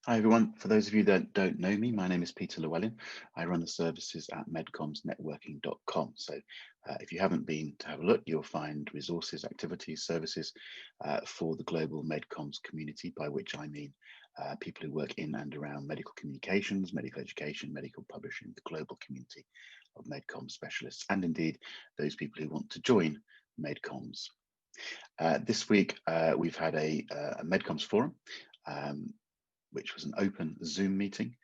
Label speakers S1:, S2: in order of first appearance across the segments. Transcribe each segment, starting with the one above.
S1: Hi everyone, for those of you that don't know me, my name is Peter Llewellyn. I run the services at medcommsnetworking.com. So if you haven't been to have a look, you'll find resources, activities, services for the global medcoms community, by which I mean people who work in and around medical communications, medical education, medical publishing, the global community of medcoms specialists, and indeed those people who want to join medcoms. This week we've had a MedComms Forum, which was an open Zoom meeting,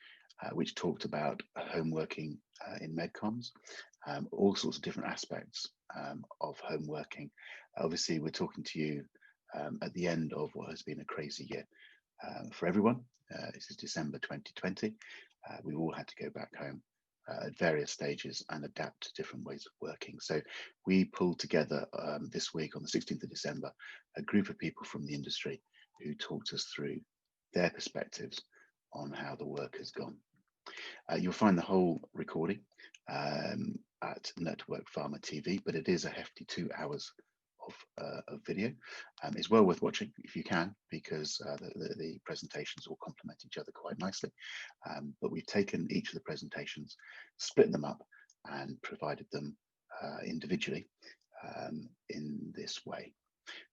S1: which talked about home working in medcoms, all sorts of different aspects of home working. Obviously, we're talking to you at the end of what has been a crazy year for everyone. This is December 2020. We've all had to go back home at various stages and adapt to different ways of working. So we pulled together this week on the 16th of December, a group of people from the industry who talked us through their perspectives on how the work has gone. You'll find the whole recording at NetworkPharma TV, but it is a hefty 2 hours of video. It's well worth watching if you can, because the presentations all complement each other quite nicely. But we've taken each of the presentations, split them up, and provided them individually in this way.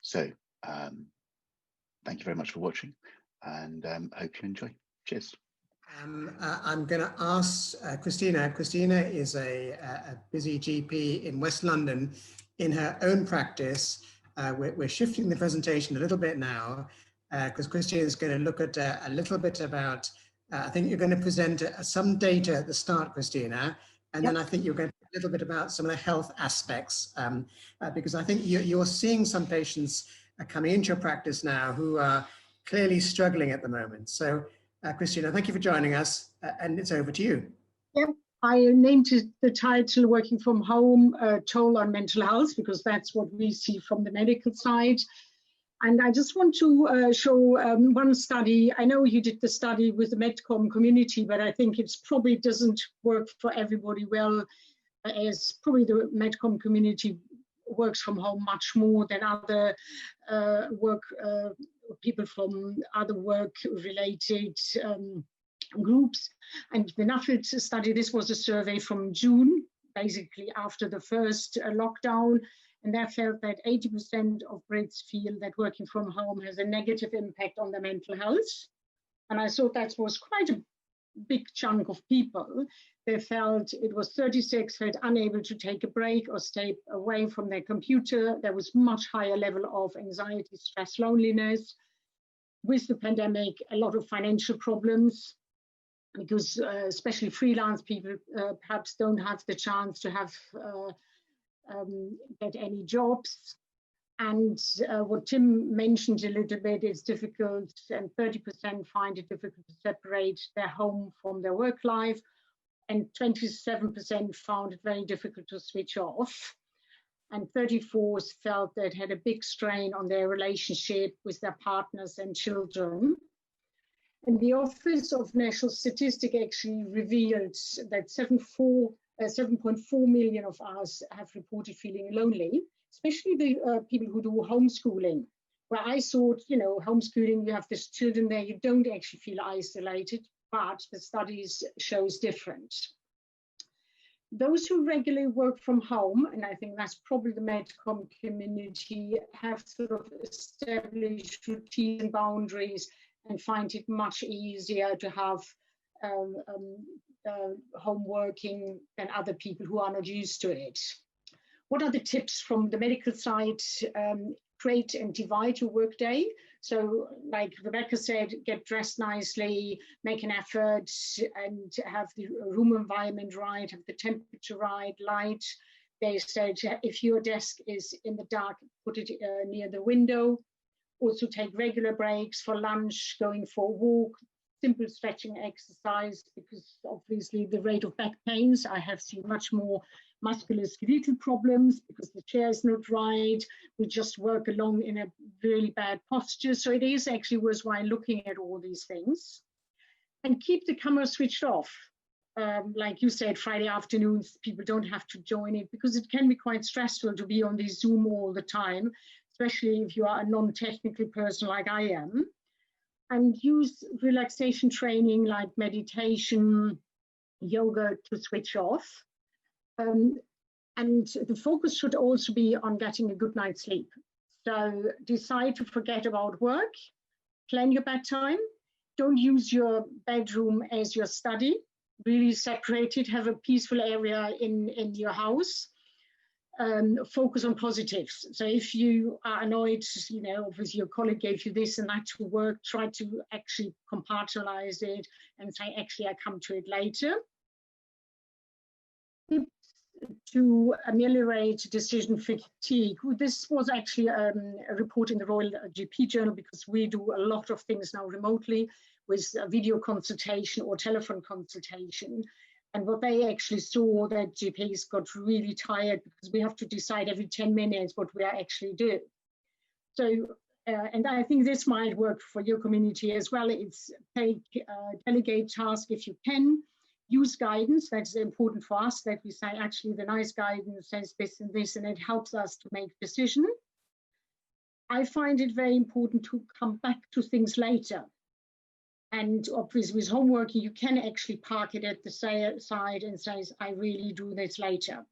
S1: So thank you very much for watching, and hope you enjoy. Cheers.
S2: I'm going to ask Christina. Christina is a busy GP in West London in her own practice. We're shifting the presentation a little bit now because Christina is going to look at a little bit about, I think you're going to present some data at the start, Christina, and then I think you're going to talk a little bit about some of the health aspects, because I think you're seeing some patients coming into your practice now who are clearly struggling at the moment. So Christina, thank you for joining us, and it's over to you.
S3: Yep, I named the title Working from Home, Toll on Mental Health, because that's what we see from the medical side. And I just want to show one study. I know you did the study with the MedCom community, but I think it's probably doesn't work for everybody well, as probably the MedCom community works from home much more than other people from other work-related groups. And the Nuffield study, this was a survey from June, basically after the first lockdown, and they felt that 80% of Brits feel that working from home has a negative impact on their mental health. And I thought that was quite a big chunk of people. They felt it was 36 felt unable to take a break or stay away from their computer. There was much higher level of anxiety, stress, loneliness. With the pandemic, a lot of financial problems, because especially freelance people perhaps don't have the chance to have get any jobs. And what Tim mentioned a little bit is difficult, and 30% find it difficult to separate their home from their work life, and 27% found it very difficult to switch off. And 34% felt that it had a big strain on their relationship with their partners and children. And the Office of National Statistics actually revealed that 7.4 million of us have reported feeling lonely, especially the people who do homeschooling, where I thought, you know, homeschooling, you have these children there, you don't actually feel isolated, but the studies shows different. Those who regularly work from home, and I think that's probably the MedCom community, have sort of established routine and boundaries and find it much easier to have home working than other people who are not used to it. What are the tips from the medical side? Create and divide your workday. So like Rebecca said, get dressed nicely, make an effort, and have the room environment right, have the temperature right, light. They said if your desk is in the dark, put it near the window. Also take regular breaks for lunch, going for a walk, simple stretching exercise, because obviously the rate of back pains, I have seen much more musculoskeletal problems because the chair is not right. We just work along in a really bad posture. So it is actually worthwhile looking at all these things. And keep the camera switched off. Like you said, Friday afternoons, people don't have to join it because it can be quite stressful to be on the Zoom all the time, especially if you are a non-technical person like I am. and use relaxation training like meditation, yoga to switch off. And the focus should also be on getting a good night's sleep. So decide to forget about work, plan your bedtime, don't use your bedroom as your study, really separate it, have a peaceful area in your house. Focus on positives. So if you are annoyed, you know, obviously your colleague gave you this and that to work, try to actually compartmentalize it and say, actually, I come to it later. To ameliorate decision fatigue. This was actually a report in the Royal GP Journal, because we do a lot of things now remotely with a video consultation or telephone consultation. And what they actually saw, that GPs got really tired because we have to decide every 10 minutes what we are actually doing. So, and I think this might work for your community as well. It's delegate tasks if you can. Use guidance, that's important for us, that we say, actually, the nice guidance says this and this, and it helps us to make decisions. I find it very important to come back to things later. And obviously with homework, you can actually park it at the side and say, I really do this later.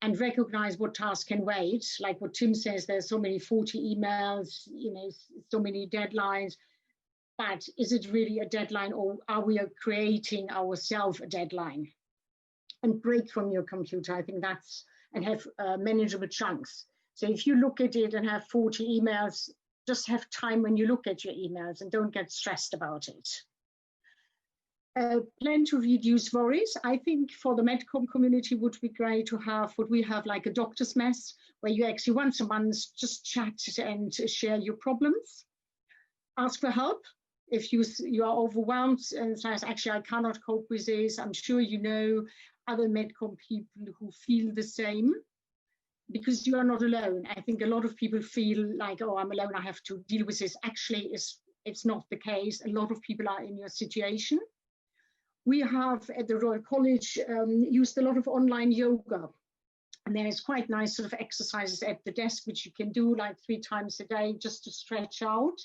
S3: And recognize what tasks can wait. Like what Tim says, there's so many 40 emails, you know, so many deadlines. But is it really a deadline, or are we creating ourselves a deadline? And break from your computer, I think that's, and have manageable chunks. So if you look at it and have 40 emails, just have time when you look at your emails and don't get stressed about it. Plan to reduce worries. I think for the MedCom community would be great to have what we have, like a doctor's mess, where you actually once a month just chat and share your problems. Ask for help. If you are overwhelmed and says, actually, I cannot cope with this, I'm sure you know other MedCom people who feel the same, because you are not alone. I think a lot of people feel like, oh, I'm alone, I have to deal with this. Actually, it's not the case. A lot of people are in your situation. We have at the Royal College used a lot of online yoga. And there is quite nice sort of exercises at the desk, which you can do like 3 times a day just to stretch out.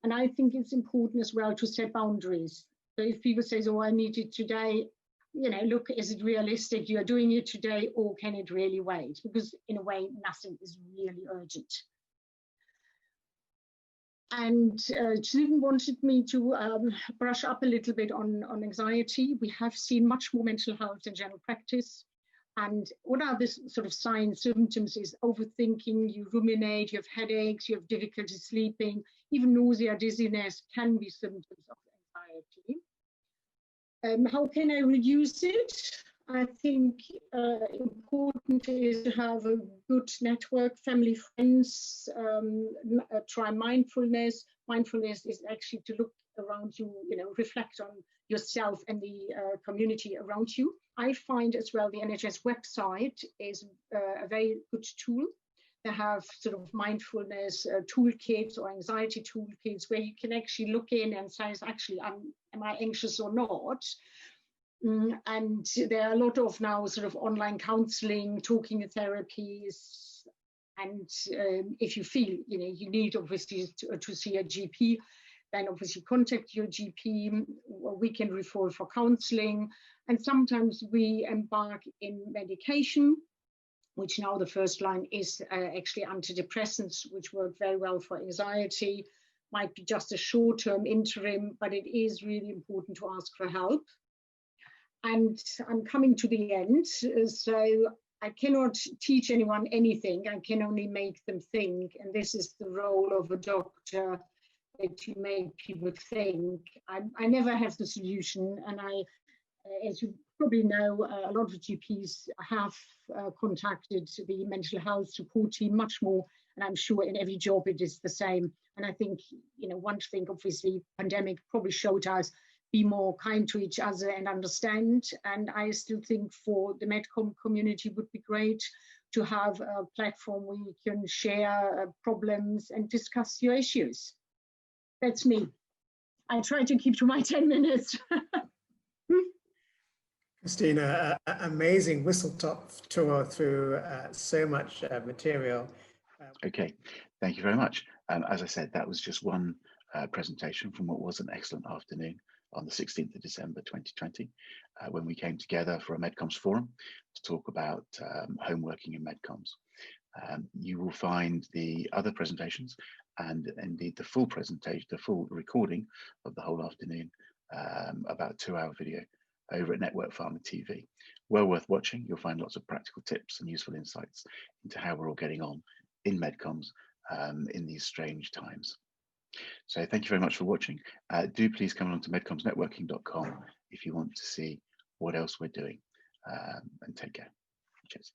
S3: And I think it's important as well to set boundaries. So if people say, oh, I need it today, you know, look, is it realistic? You're doing it today, or can it really wait? Because in a way, nothing is really urgent. And Susan wanted me to brush up a little bit on anxiety. We have seen much more mental health in general practice. And what are the sort of signs, symptoms is overthinking, you ruminate, you have headaches, you have difficulty sleeping, even nausea, dizziness can be symptoms of anxiety. How can I reduce it? I think important is to have a good network, family, friends, try mindfulness. Mindfulness is actually to look around you, you know, reflect on yourself and the community around you. I find as well the NHS website is a very good tool. They have sort of mindfulness toolkits or anxiety toolkits where you can actually look in and say, actually, am I anxious or not? And there are a lot of now sort of online counseling, talking therapies. And if you feel, you know, you need obviously to see a GP, then obviously contact your GP. We can refer for counseling. And sometimes we embark in medication, which now the first line is actually antidepressants, which work very well for anxiety. Might be just a short-term interim, but it is really important to ask for help. And I'm coming to the end, so I cannot teach anyone anything. I can only make them think, and this is the role of a doctor, that you make people think. I never have the solution, and as you probably know, a lot of GPs have contacted the mental health support team much more, and I'm sure in every job it is the same. And I think, you know, one thing obviously pandemic probably showed us, be more kind to each other and understand. And I still think for the MedCom community would be great to have a platform where you can share problems and discuss your issues. That's me. I try to keep to my 10 minutes.
S2: Christina, amazing whistle-top tour through so much material.
S1: Okay, thank you very much. As I said, that was just one presentation from what was an excellent afternoon on the 16th of December 2020, when we came together for a MedComms Forum to talk about home working in MedComms. You will find the other presentations and indeed the full presentation, the full recording of the whole afternoon, about a 2-hour video over at NetworkPharma TV. Well worth watching. You'll find lots of practical tips and useful insights into how we're all getting on in MedComms in these strange times. So thank you very much for watching. Do please come along to medcommsnetworking.com if you want to see what else we're doing, and take care. Cheers.